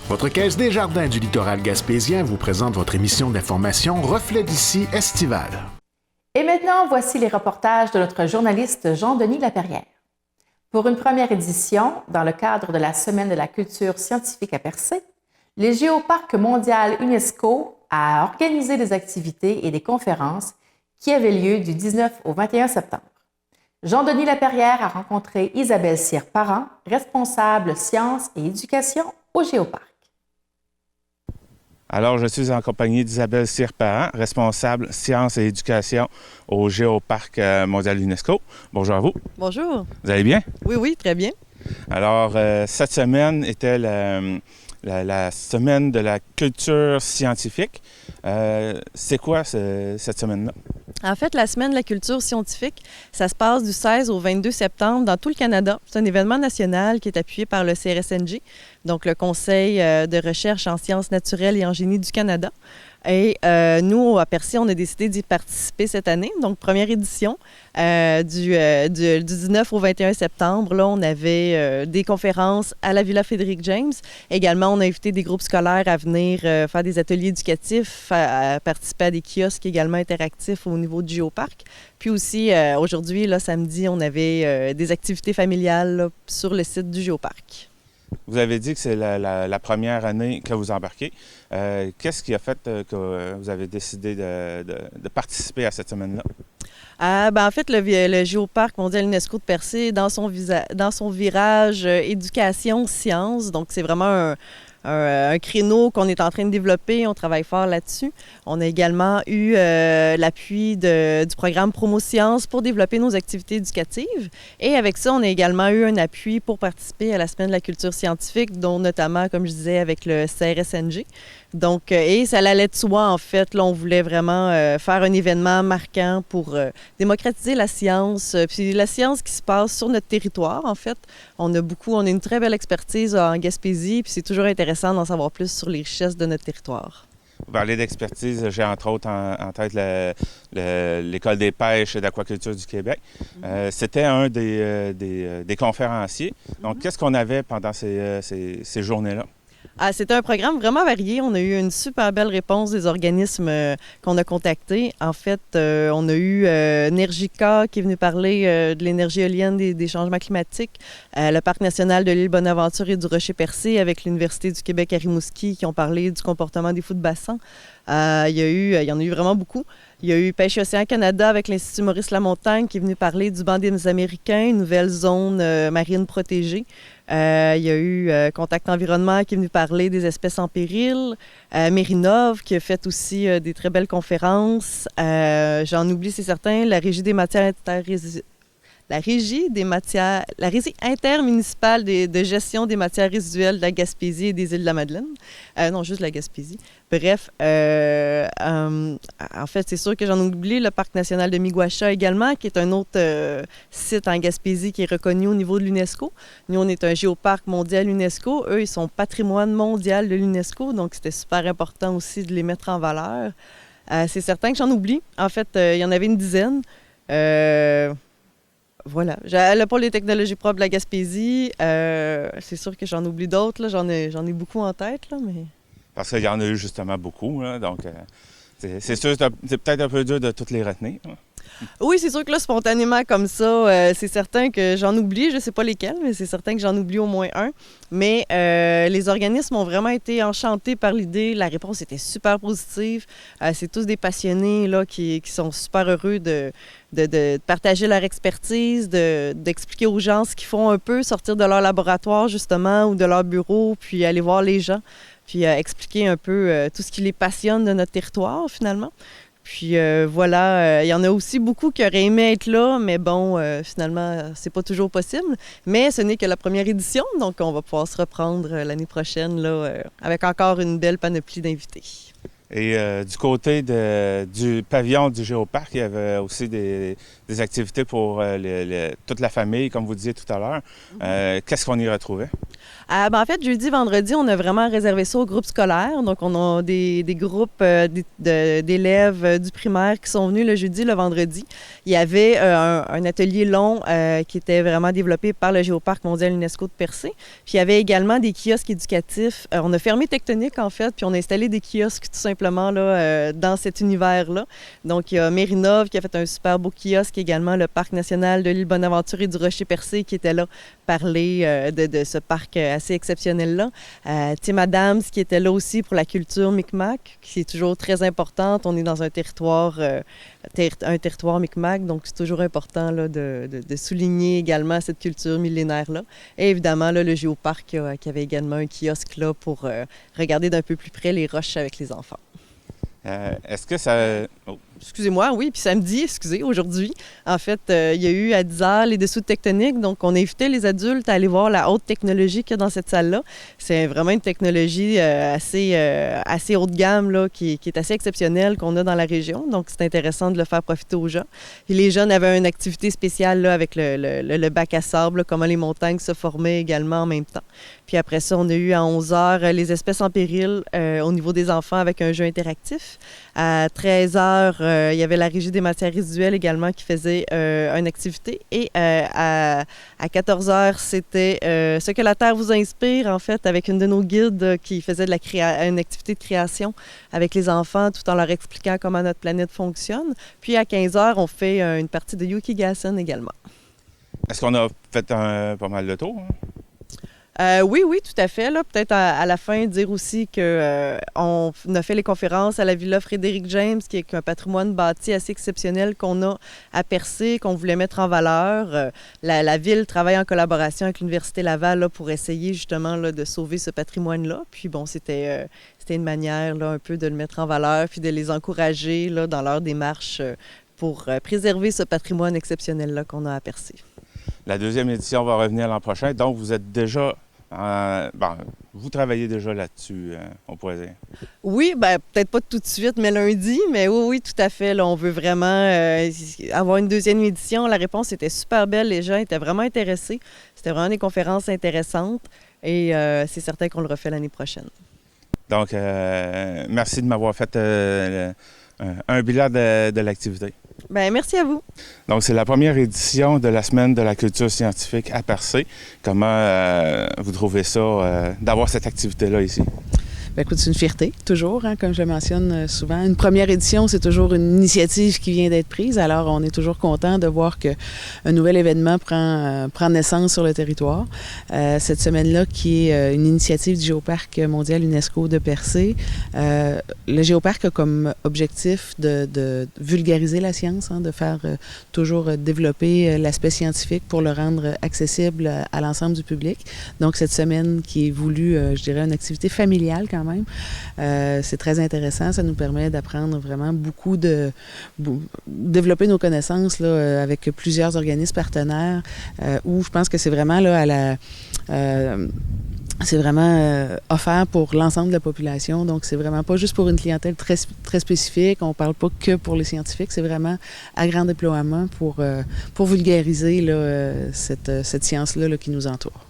Votre Caisse des Jardins du littoral gaspésien vous présente votre émission d'information Reflet d'ici estivale. Et maintenant, voici les reportages de notre journaliste Jean-Denis Laperrière. Pour une première édition, dans le cadre de la Semaine de la culture scientifique à Percé, le Géoparc mondial UNESCO a organisé des activités et des conférences qui avaient lieu du 19 au 21 septembre. Jean-Denis Laperrière a rencontré Isabelle Cyr-Parent, responsable sciences et éducation au Géoparc. Alors, je suis en compagnie d'Isabelle Cyr-Parent, responsable sciences et éducation au Géoparc mondial UNESCO. Bonjour à vous. Bonjour. Vous allez bien? Oui, très bien. Alors, cette semaine était la semaine de la culture scientifique. C'est quoi cette semaine-là? En fait, la Semaine de la culture scientifique, ça se passe du 16 au 22 septembre dans tout le Canada. C'est un événement national qui est appuyé par le CRSNG, donc le Conseil de recherche en sciences naturelles et en génie du Canada. Et nous, à Percé, on a décidé d'y participer cette année. Donc, première édition du 19 au 21 septembre. Là, on avait des conférences à la Villa Frédéric James. Également, on a invité des groupes scolaires à venir faire des ateliers éducatifs, à participer à des kiosques également interactifs au niveau du Géoparc. Puis aussi, aujourd'hui, là, samedi, on avait des activités familiales là, sur le site du Géoparc. Vous avez dit que c'est la première année que vous embarquez. Qu'est-ce qui a fait que vous avez décidé de participer à cette semaine-là? En fait, le Géoparc mondial UNESCO de Percé, dans son virage éducation-sciences, donc c'est vraiment un créneau qu'on est en train de développer. On travaille fort là-dessus. On a également eu l'appui du programme Promo Sciences pour développer nos activités éducatives. Et avec ça, on a également eu un appui pour participer à la Semaine de la culture scientifique, dont notamment, comme je disais, avec le CRSNG. Donc, et ça allait de soi, en fait. Là, on voulait vraiment faire un événement marquant pour démocratiser la science, puis la science qui se passe sur notre territoire, en fait. On a une très belle expertise en Gaspésie, puis c'est toujours intéressant d'en savoir plus sur les richesses de notre territoire. Vous parlez d'expertise, j'ai entre autres en tête l'École des pêches et d'aquaculture du Québec. C'était un des conférenciers. Donc, qu'est-ce qu'on avait pendant ces journées-là? C'était un programme vraiment varié. On a eu une super belle réponse des organismes qu'on a contactés. En fait, on a eu Nergica qui est venu parler de l'énergie éolienne des changements climatiques, le Parc national de l'île Bonaventure et du Rocher-Percé avec l'Université du Québec à Rimouski qui ont parlé du comportement des fous de bassin. Il y en a eu vraiment beaucoup. Il y a eu Pêche Océan Canada avec l'Institut Maurice Lamontagne qui est venu parler du banc des Américains, une nouvelle zone marine protégée. Il y a eu Contact Environnement qui est venu parler des espèces en péril. Mérinov qui a fait aussi des très belles conférences. J'en oublie, c'est certain, la Régie intermunicipale de gestion des matières résiduelles de la Gaspésie et des îles de la Madeleine. Non, juste de la Gaspésie. Bref, en fait, c'est sûr que j'en oublie le Parc national de Miguacha également, qui est un autre site en Gaspésie qui est reconnu au niveau de l'UNESCO. Nous, on est un géoparc mondial UNESCO. Eux, ils sont patrimoine mondial de l'UNESCO, donc c'était super important aussi de les mettre en valeur. C'est certain que j'en oublie. En fait, il y en avait une dizaine. Voilà. Le pôle des technologies propres de la Gaspésie, c'est sûr que j'en oublie d'autres. Là. J'en ai beaucoup en tête, là, mais... Parce qu'il y en a eu justement beaucoup, là, donc c'est sûr que c'est peut-être un peu dur de toutes les retenir. Oui, c'est sûr que là, spontanément comme ça, c'est certain que j'en oublie, je ne sais pas lesquels, mais c'est certain que j'en oublie au moins un. Mais les organismes ont vraiment été enchantés par l'idée. La réponse était super positive. C'est tous des passionnés là, qui sont super heureux de partager leur expertise, d'expliquer aux gens ce qu'ils font un peu, sortir de leur laboratoire justement ou de leur bureau, puis aller voir les gens, puis expliquer un peu tout ce qui les passionne de notre territoire finalement. Puis voilà, il y en a aussi beaucoup qui auraient aimé être là, mais bon, finalement, c'est pas toujours possible. Mais ce n'est que la première édition, donc on va pouvoir se reprendre l'année prochaine là, avec encore une belle panoplie d'invités. Et du côté du pavillon du Géoparc, il y avait aussi des activités pour toute la famille, comme vous disiez tout à l'heure. Qu'est-ce qu'on y retrouvait? En fait, jeudi, vendredi, on a vraiment réservé ça aux groupes scolaires. Donc, on a des groupes d'élèves du primaire qui sont venus le jeudi, le vendredi. Il y avait un atelier long qui était vraiment développé par le Géoparc mondial UNESCO de Percé. Puis, il y avait également des kiosques éducatifs. On a fermé Tectonique, en fait, puis on a installé des kiosques tout simplement là, dans cet univers-là. Donc, il y a Mérinov qui a fait un super beau kiosque, également le Parc national de l'île Bonaventure et du Rocher-Percé qui était là parler de ce parc assez exceptionnel-là. Tim Adams qui était là aussi pour la culture Micmac, qui est toujours très importante. On est dans un territoire Micmac, donc c'est toujours important là, de souligner également cette culture millénaire-là. Et évidemment, là, le Géoparc qui avait également un kiosque là pour regarder d'un peu plus près les roches avec les enfants. Est-ce que ça... Oh. Excusez-moi, oui, puis samedi, aujourd'hui, en fait, il y a eu à 10h les dessous de Tectonique, donc on invitait les adultes à aller voir la haute technologie qu'il y a dans cette salle-là. C'est vraiment une technologie assez haut de gamme, là, qui est assez exceptionnelle qu'on a dans la région, donc c'est intéressant de le faire profiter aux gens. Et les jeunes avaient une activité spéciale là, avec le bac à sable, là, comment les montagnes se formaient également en même temps. Puis après ça, on a eu à 11h les espèces en péril au niveau des enfants avec un jeu interactif. À 13h, il y avait la Régie des matières résiduelles également qui faisait une activité. Et à 14h, c'était Ce que la Terre vous inspire, en fait, avec une de nos guides qui faisait une activité de création avec les enfants tout en leur expliquant comment notre planète fonctionne. Puis à 15h, on fait une partie de Yukigassen également. Est-ce qu'on a fait pas mal de tours? Hein? Oui, tout à fait. Là, peut-être à la fin, dire aussi qu'on a fait les conférences à la Villa Frédéric James, qui est un patrimoine bâti assez exceptionnel qu'on a à Percé, qu'on voulait mettre en valeur. La Ville travaille en collaboration avec l'Université Laval là, pour essayer justement là, de sauver ce patrimoine-là. Puis bon, c'était une manière là, un peu de le mettre en valeur, puis de les encourager là, dans leur démarche pour préserver ce patrimoine exceptionnel-là qu'on a à Percé. La deuxième édition va revenir l'an prochain, donc vous êtes déjà... vous travaillez déjà là-dessus, on pourrait dire. Oui, peut-être pas tout de suite, mais lundi, mais oui, tout à fait. Là, on veut vraiment avoir une deuxième édition. La réponse était super belle, les gens étaient vraiment intéressés. C'était vraiment des conférences intéressantes et c'est certain qu'on le refait l'année prochaine. Donc, merci de m'avoir fait un bilan de l'activité. Merci à vous. Donc, c'est la première édition de la Semaine de la culture scientifique à Percé. Comment vous trouvez ça, d'avoir cette activité-là ici? Écoute, c'est une fierté, toujours, hein, comme je le mentionne souvent. Une première édition, c'est toujours une initiative qui vient d'être prise. Alors, on est toujours content de voir qu'un nouvel événement prend naissance sur le territoire. Cette semaine-là, qui est une initiative du Géoparc mondial UNESCO de Percé, le Géoparc a comme objectif de vulgariser la science, hein, de faire toujours développer l'aspect scientifique pour le rendre accessible à l'ensemble du public. Donc, cette semaine qui est voulue, je dirais, une activité familiale quand même. C'est très intéressant. Ça nous permet d'apprendre vraiment beaucoup développer nos connaissances là, avec plusieurs organismes partenaires où je pense que c'est vraiment là c'est vraiment offert pour l'ensemble de la population. Donc, c'est vraiment pas juste pour une clientèle très, très spécifique. On parle pas que pour les scientifiques. C'est vraiment à grand déploiement pour vulgariser là, cette science-là là, qui nous entoure.